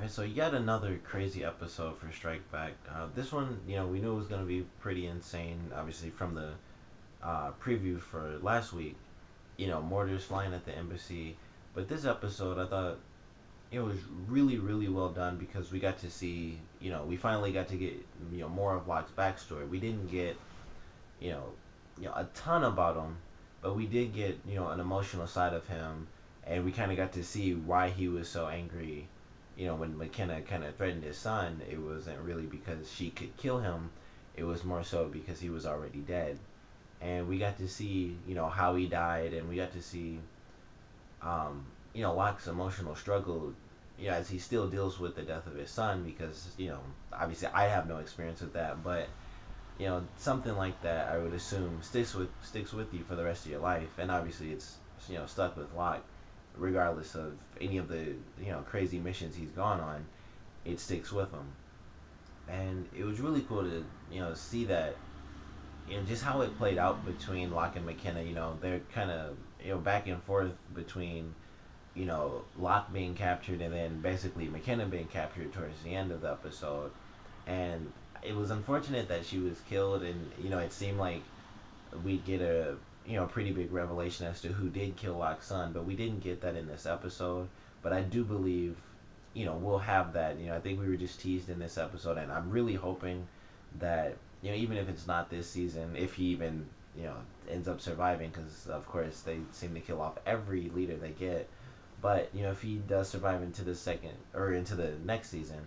All right, so yet another crazy episode for Strike Back. This one, we knew it was going to be pretty insane, obviously, from the preview for last week. Mortars flying at the embassy. But this episode, I thought it was really, really well done because we got to see, we finally got to get, more of Locke's backstory. We didn't get, you know, a ton about him, but we did get, an emotional side of him, and we kind of got to see why he was so angry. When McKenna kind of threatened his son, it wasn't really because she could kill him. It was more so because he was already dead. And we got to see, how he died, and we got to see, Locke's emotional struggle, as he still deals with the death of his son because, obviously I have no experience with that, but something like that I would assume sticks with you for the rest of your life, and obviously it's stuck with Locke, regardless of any of the crazy missions he's gone on. It sticks with him, and it was really cool to see that just how it played out between Locke and McKenna. They're kind of back and forth between Locke being captured and then basically McKenna being captured towards the end of the episode, and it was unfortunate that she was killed, and it seemed like we'd get a pretty big revelation as to who did kill Locke's son, but we didn't get that in this episode. But I do believe we'll have that. I think we were just teased in this episode, and I'm really hoping that even if it's not this season, if he even ends up surviving, because of course they seem to kill off every leader they get. But if he does survive into the second or into the next season,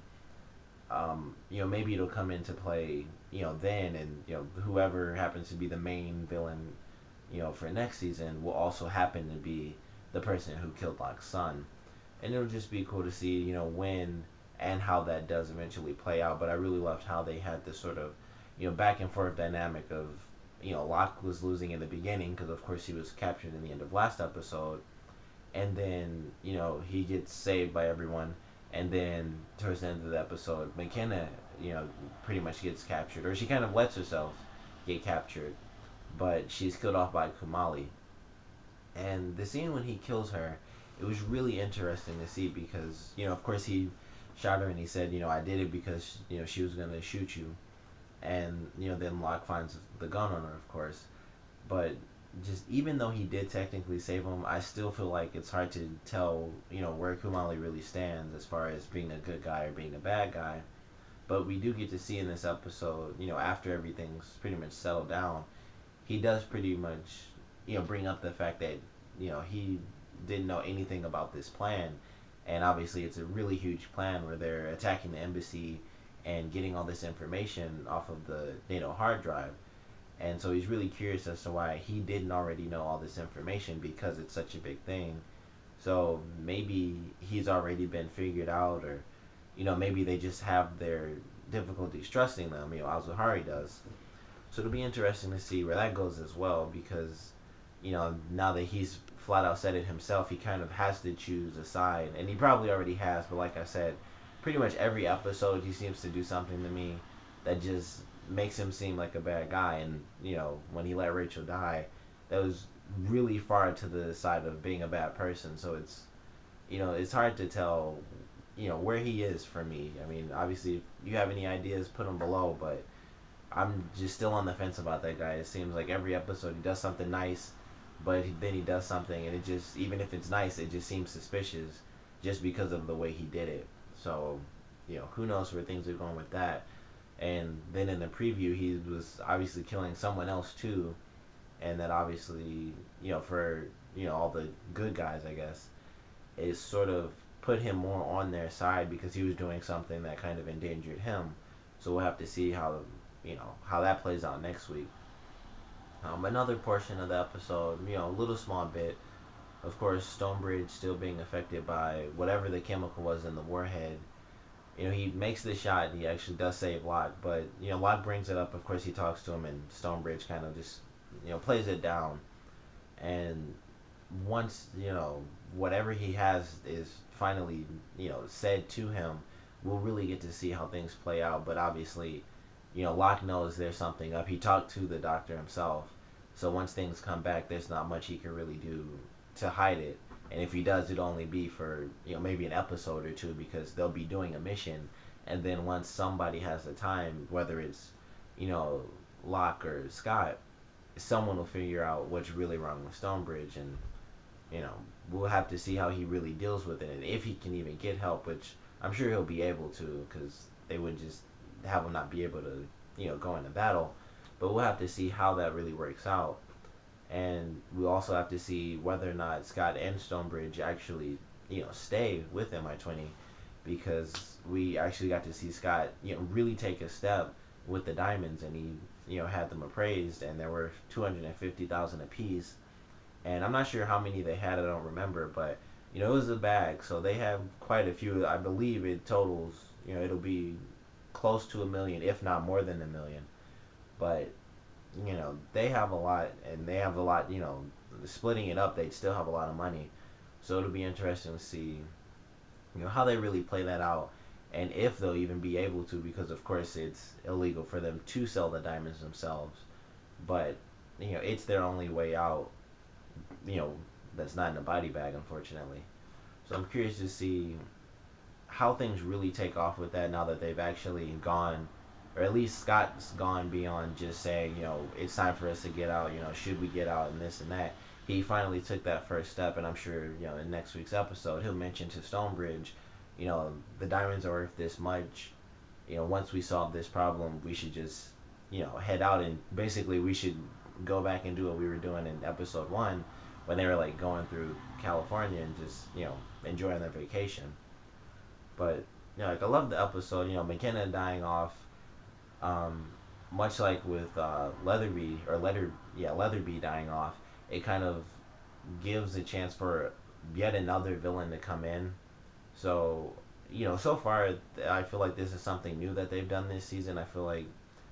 maybe it'll come into play, then, and whoever happens to be the main villain, for next season will also happen to be the person who killed Locke's son, and it'll just be cool to see, when and how that does eventually play out. But I really loved how they had this sort of, back and forth dynamic of, Locke was losing in the beginning because of course he was captured in the end of last episode, and then he gets saved by everyone, and then towards the end of the episode McKenna pretty much gets captured, or she kind of lets herself get captured, but she's killed off by Kamali. And the scene when he kills her, it was really interesting to see because of course he shot her and he said, I did it because she was going to shoot you, and then Locke finds the gun on her, of course. But just even though he did technically save him, I still feel like it's hard to tell, where Kumali really stands as far as being a good guy or being a bad guy. But we do get to see in this episode, after everything's pretty much settled down, he does pretty much, bring up the fact that, he didn't know anything about this plan. And obviously it's a really huge plan where they're attacking the embassy and getting all this information off of the NATO hard drive. And so he's really curious as to why he didn't already know all this information because it's such a big thing. So maybe he's already been figured out, or maybe they just have their difficulties trusting them. Al-Zahari does. So it'll be interesting to see where that goes as well, because now that he's flat out said it himself, he kind of has to choose a side, and he probably already has. But like I said, pretty much every episode he seems to do something to me that just makes him seem like a bad guy. And when he let Rachel die, that was really far to the side of being a bad person. So it's hard to tell where he is for me. I mean, obviously if you have any ideas, put them below, but I'm just still on the fence about that guy. It seems like every episode he does something nice, but then he does something and it just, even if it's nice, it just seems suspicious just because of the way he did it. So who knows where things are going with that. And then in the preview, he was obviously killing someone else too, and that obviously, for all the good guys, I guess, is sort of put him more on their side because he was doing something that kind of endangered him. So we'll have to see how that plays out next week. Another portion of the episode, a little small bit, of course, Stonebridge still being affected by whatever the chemical was in the warhead. He makes the shot and he actually does save Locke, but, Locke brings it up. Of course, he talks to him, and Stonebridge kind of just, plays it down. And once, whatever he has is finally, said to him, we'll really get to see how things play out. But obviously, Locke knows there's something up. He talked to the doctor himself. So once things come back, there's not much he can really do to hide it. And if he does, it'll only be for maybe an episode or two because they'll be doing a mission, and then once somebody has the time, whether it's you know Locke or Scott, someone will figure out what's really wrong with Stonebridge, and you know we'll have to see how he really deals with it, and if he can even get help, which I'm sure he'll be able to, because they would just have him not be able to go into battle. But we'll have to see how that really works out, and we also have to see whether or not Scott and Stonebridge actually stay with MI20, because we actually got to see Scott really take a step with the diamonds, and he had them appraised, and there were 250,000 apiece, and I'm not sure how many they had. I don't remember, but it was a bag, so they have quite a few. I believe it totals. It'll be close to a million, if not more than a million. But they have a lot, and they have a lot. Splitting it up, they'd still have a lot of money. So it'll be interesting to see how they really play that out, and if they'll even be able to, because of course it's illegal for them to sell the diamonds themselves. But it's their only way out. You know, that's not in a body bag, unfortunately. So I'm curious to see how things really take off with that now that they've actually gone, or at least Scott's gone beyond just saying, it's time for us to get out, should we get out and this and that. He finally took that first step, and I'm sure, in next week's episode, he'll mention to Stonebridge, the diamonds are worth this much. Once we solve this problem, we should just, head out, and basically we should go back and do what we were doing in episode 1 when they were like going through California and just, enjoying their vacation. But like I love the episode. McKenna dying off. Um, Much like with Leatherby dying off, it kind of gives a chance for yet another villain to come in. So so far I feel like this is something new that they've done this season. I feel like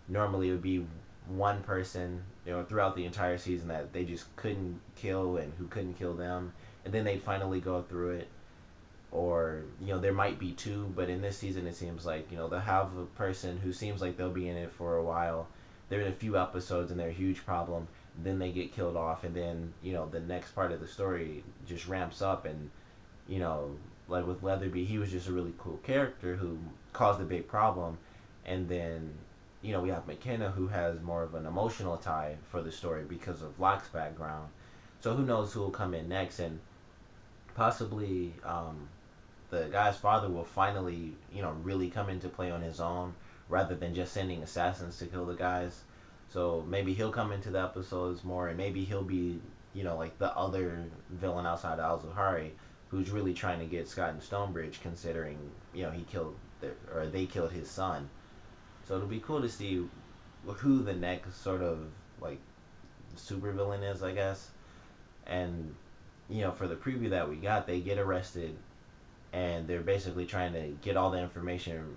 normally it would be one person throughout the entire season that they just couldn't kill and who couldn't kill them, and then they'd finally go through it, or there might be two, but in this season it seems like they'll have a person who seems like they'll be in it for a while. They're in a few episodes and they're a huge problem, then they get killed off, and then the next part of the story just ramps up, and you know like with Leatherby, he was just a really cool character who caused a big problem, and then we have McKenna, who has more of an emotional tie for the story because of Locke's background. So who knows who will come in next, and possibly the guy's father will finally, really come into play on his own rather than just sending assassins to kill the guys. So maybe he'll come into the episodes more, and maybe he'll be, like the other villain outside of Al-Zuhari, who's really trying to get Scott and Stonebridge, considering, he killed or they killed his son. So it'll be cool to see who the next sort of like super villain is, I guess. And for the preview that we got, they get arrested, and they're basically trying to get all the information,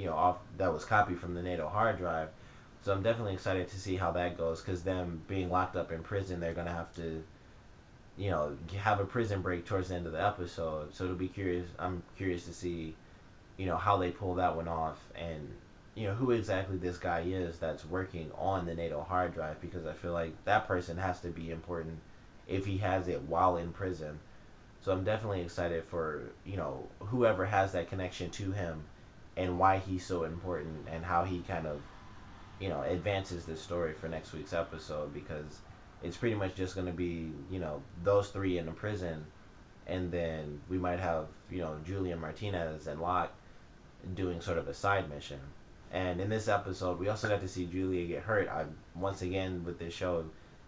off that was copied from the NATO hard drive. So I'm definitely excited to see how that goes, because them being locked up in prison, they're gonna have to, have a prison break towards the end of the episode. So it'll be curious. I'm curious to see, how they pull that one off, and who exactly this guy is that's working on the NATO hard drive, because I feel like that person has to be important if he has it while in prison. So I'm definitely excited for, whoever has that connection to him, and why he's so important, and how he kind of, advances this story for next week's episode, because it's pretty much just going to be, those three in the prison, and then we might have, Julian Martinez and Locke doing sort of a side mission. And in this episode, we also got to see Julia get hurt. Once again, with this show,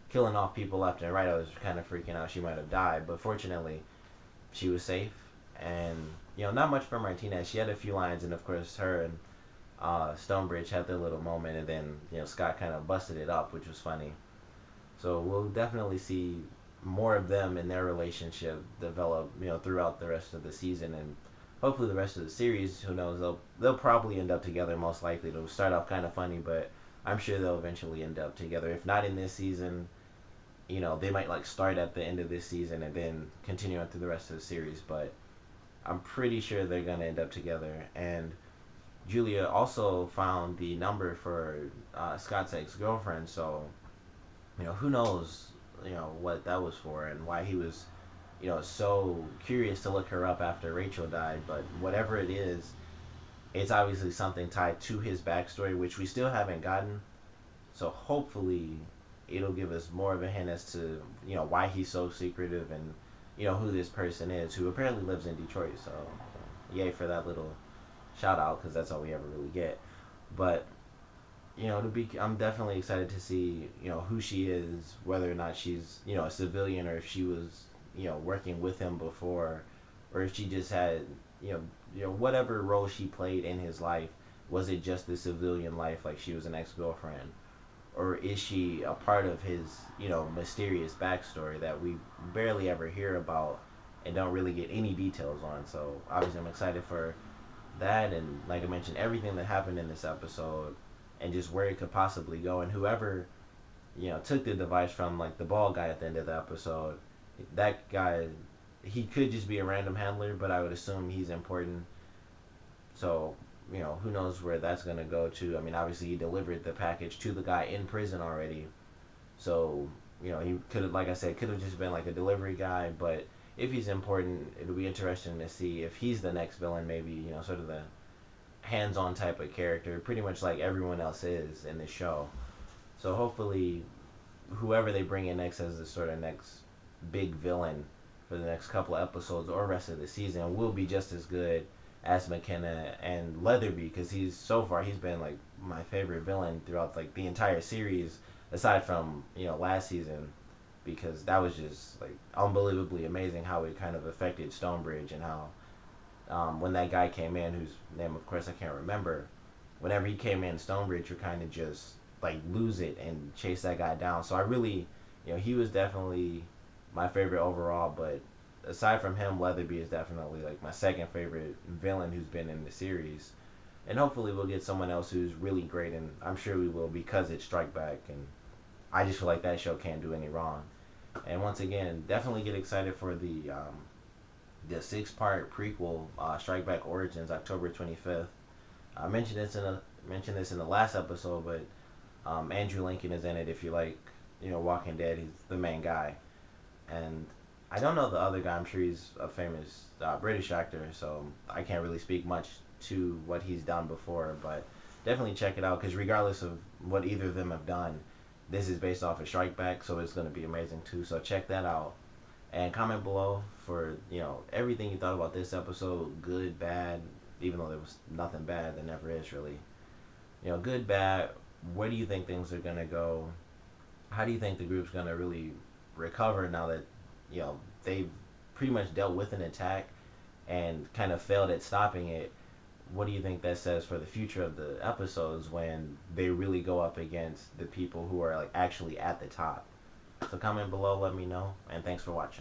killing off people left and right, I was kind of freaking out she might have died, but fortunately she was safe. And not much for Martinez. She had a few lines, and of course her and Stonebridge had their little moment, and then Scott kind of busted it up, which was funny. So we'll definitely see more of them and their relationship develop throughout the rest of the season, and hopefully the rest of the series. Who knows, they'll probably end up together, most likely. It'll start off kind of funny, but I'm sure they'll eventually end up together. If not in this season, they might like start at the end of this season and then continue on through the rest of the series. But I'm pretty sure they're gonna end up together. And Julia also found the number for Scott's ex-girlfriend, so who knows what that was for, and why he was so curious to look her up after Rachel died. But whatever it is, it's obviously something tied to his backstory, which we still haven't gotten. So hopefully, it'll give us more of a hint as to why he's so secretive and who this person is, who apparently lives in Detroit. So yay for that little shout out, because that's all we ever really get. But I'm definitely excited to see who she is, whether or not she's a civilian, or if she was working with him before, or if she just had whatever role she played in his life. Was it just the civilian life, like she was an ex-girlfriend, or is she a part of his mysterious backstory that we barely ever hear about and don't really get any details on? So obviously I'm excited for that, and like I mentioned, everything that happened in this episode and just where it could possibly go. And whoever took the device from, like, the bald guy at the end of the episode, that guy, he could just be a random handler, but I would assume he's important. So who knows where that's going to go to. I mean, obviously he delivered the package to the guy in prison already, so he could have, like I said, could have just been like a delivery guy. But if he's important, it'll be interesting to see if he's the next villain, maybe sort of the hands-on type of character, pretty much like everyone else is in this show. So hopefully, whoever they bring in next as the sort of next big villain for the next couple of episodes or rest of the season will be just as good as McKenna and Leatherby, because he's been like my favorite villain throughout like the entire series, aside from last season, because that was just like unbelievably amazing how it kind of affected Stonebridge, and how when that guy came in, whose name of course I can't remember, whenever he came in, Stonebridge would kind of just like lose it and chase that guy down. So I really, he was definitely my favorite overall. But aside from him, Leatherby is definitely like my second favorite villain who's been in the series. And hopefully we'll get someone else who's really great, and I'm sure we will, because it's Strike Back, and I just feel like that show can't do any wrong. And once again, definitely get excited for the 6-part prequel, Strike Back Origins, October 25th. I mentioned this in the last episode, but Andrew Lincoln is in it. If you like, Walking Dead, he's the main guy, and I don't know the other guy. I'm sure he's a famous British actor, so I can't really speak much to what he's done before. But definitely check it out, because regardless of what either of them have done, this is based off of Strike Back, so it's going to be amazing too. So check that out. And comment below for everything you thought about this episode, good, bad. Even though there was nothing bad, there never is really. Good, bad. Where do you think things are gonna go? How do you think the group's gonna really recover now that they've pretty much dealt with an attack and kind of failed at stopping it? What do you think that says for the future of the episodes when they really go up against the people who are like actually at the top? So comment below, let me know, and thanks for watching.